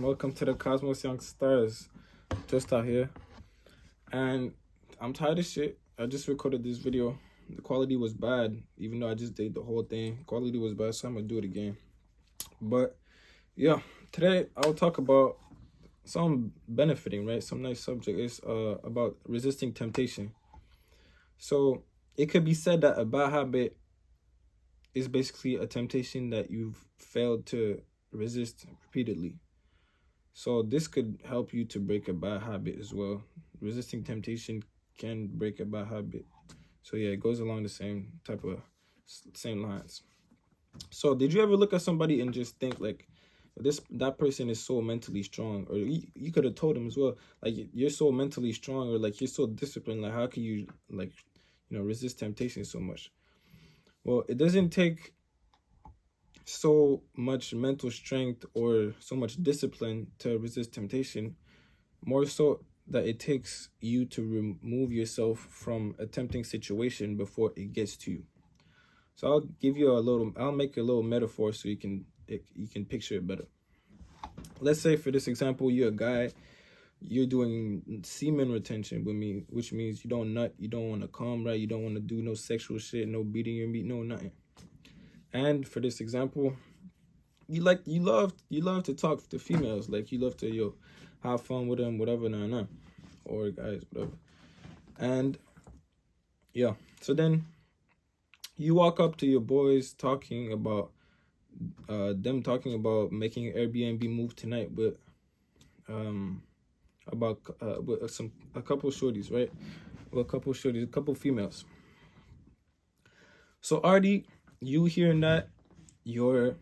Welcome to the Cosmos Young Stars. Just out here. And I'm tired of shit. I just recorded this video. The quality was bad, even though I just did the whole thing. Quality was bad, so I'm gonna do it again. But yeah, today I'll talk about some benefiting, right? Some nice subject is about resisting temptation. So it could be said that a bad habit is basically a temptation that you've failed to resist repeatedly. So this could help you to break a bad habit as well. Resisting temptation can break a bad habit. So yeah, it goes along the same lines. So did you ever look at somebody and just think like that person is so mentally strong, or you could have told them as well, like you're so mentally strong, or like you're so disciplined, like how can you resist temptation so much? Well, it doesn't take so much mental strength or so much discipline to resist temptation, more so that it takes you to remove yourself from a tempting situation before it gets to you. So I'll make a little metaphor so you can picture it better. Let's say for this example, you're a guy, you're doing semen retention with me, which means you don't nut, you don't want to come, right? You don't want to do no sexual shit, no beating your meat, no nothing. And for this example, you love to talk to females, like you love to have fun with them, whatever, or guys, whatever. And yeah, so then you walk up to your boys talking about making an Airbnb move tonight with a couple shorties, right? Well, a couple females. So already you hearing that, you're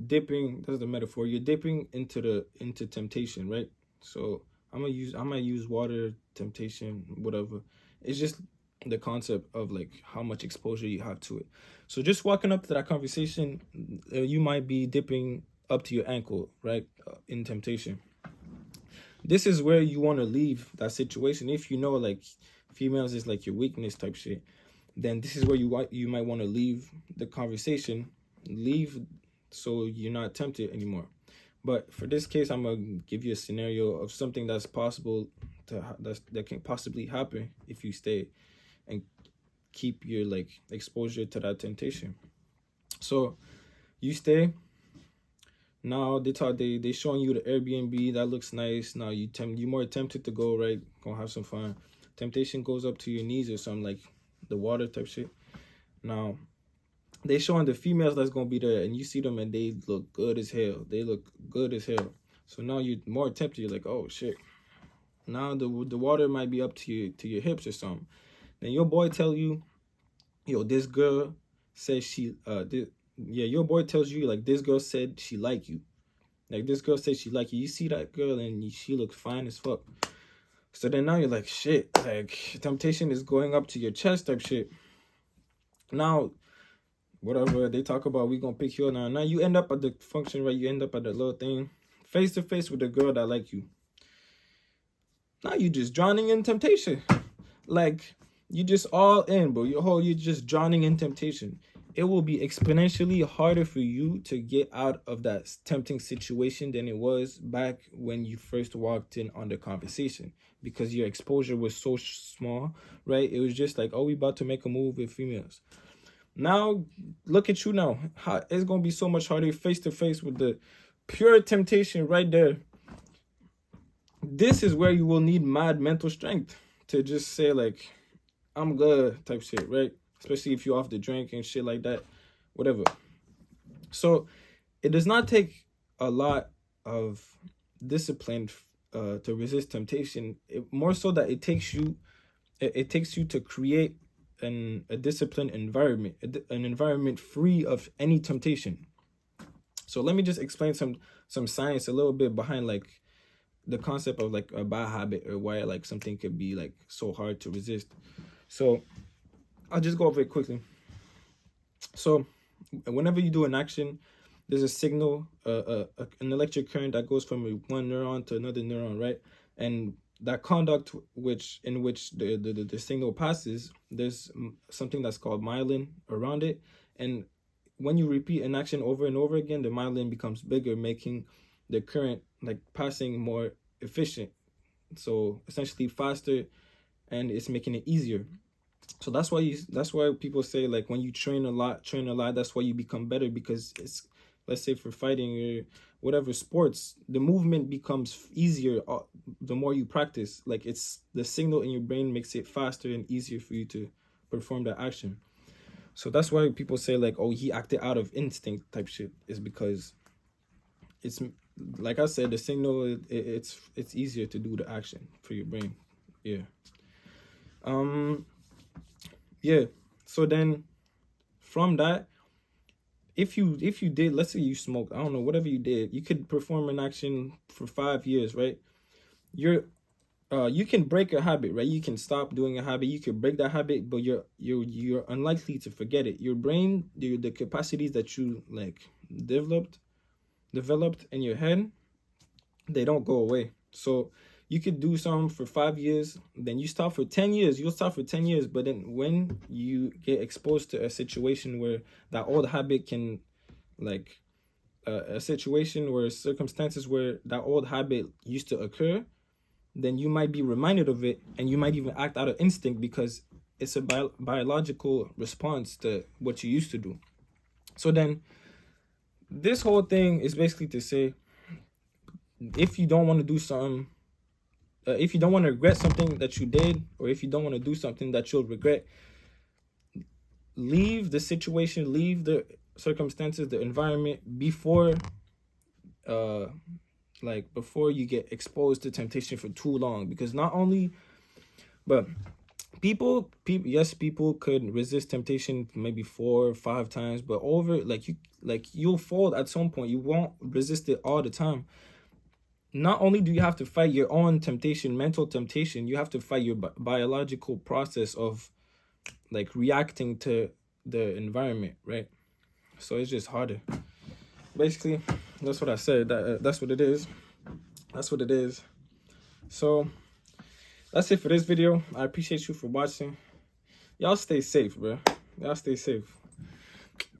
dipping, that's the metaphor, you're dipping into temptation, right? So I might use water, temptation, whatever. It's just the concept of like how much exposure you have to it. So just walking up to that conversation, you might be dipping up to your ankle, right? In temptation. This is where you want to leave that situation. If you know like females is like your weakness type shit, then this is where you might want to leave the conversation, leave so you're not tempted anymore. But for this case, I'm gonna give you a scenario of something that's possible that can possibly happen if you stay and keep your like exposure to that temptation. So you stay. Now they showing you the Airbnb that looks nice. Now you're more tempted to go, right? Gonna have some fun. Temptation goes up to your knees or something, like the water type shit. Now they showing the females that's gonna be there, and you see them and they look good as hell. So now you're more tempted. You're like, oh shit. Now the water might be up to your hips or something. Then your boy tell you, yo, this girl says your boy tells you like this girl said she like you. Like this girl said she like you. You see that girl and she looks fine as fuck. So then now you're like, shit, like temptation is going up to your chest type shit. Now, whatever they talk about, we gonna pick you up now. Now you end up at the function, right? You end up at the little thing, face to face with the girl that like you. Now you just drowning in temptation. Like you just all in, bro. You're just drowning in temptation. It will be exponentially harder for you to get out of that tempting situation than it was back when you first walked in on the conversation, because your exposure was so small, right? It was just like, oh, we about to make a move with females. Now, look at you now. It's going to be so much harder face to face with the pure temptation right there. This is where you will need mad mental strength to just say like, I'm good type shit, right? Especially if you're off the drink and shit like that, whatever. So it does not take a lot of discipline to resist temptation. More so that it takes you to create a disciplined environment, an environment free of any temptation. So let me just explain some science a little bit behind like the concept of like a bad habit, or why like something could be like so hard to resist. So I'll just go over it quickly. So whenever you do an action, there's a signal, an electric current that goes from one neuron to another neuron, right? And that conduct in which the signal passes, there's something that's called myelin around it. And when you repeat an action over and over again, the myelin becomes bigger, making the current like passing more efficient. So essentially faster, and it's making it easier. So that's why people say, like, when you train a lot, that's why you become better, because it's, let's say for fighting or whatever sports, the movement becomes easier the more you practice. Like, it's the signal in your brain makes it faster and easier for you to perform that action. So that's why people say, like, oh, he acted out of instinct type shit, is because it's, like I said, the signal, it's easier to do the action for your brain. Yeah. Yeah. So then from that, if you did, let's say you smoked, I don't know, whatever you did, you could perform an action for 5 years, right? You can break a habit, right? You can stop doing a habit, you could break that habit, but you're unlikely to forget it. Your brain, the capacities that you like developed in your head, they don't go away. So you could do something for 5 years, then you stop for 10 years. You'll stop for 10 years, but then when you get exposed to a situation where that old habit can, like, a situation where circumstances where that old habit used to occur, then you might be reminded of it, and you might even act out of instinct because it's a biological response to what you used to do. So then this whole thing is basically to say, if you don't want to do something, if you don't want to regret something that you did, or if you don't want to do something that you'll regret, leave the situation, leave the circumstances, the environment before before you get exposed to temptation for too long. Because not only, but people yes, people could resist temptation maybe 4 or 5 times, but over, you'll fold at some point. You won't resist it all the time. Not only do you have to fight your own temptation, mental temptation, you have to fight your biological process of, like, reacting to the environment, right? So it's just harder. Basically, that's what I said. That's what it is. That's what it is. So that's it for this video. I appreciate you for watching. Y'all stay safe, bro. Y'all stay safe.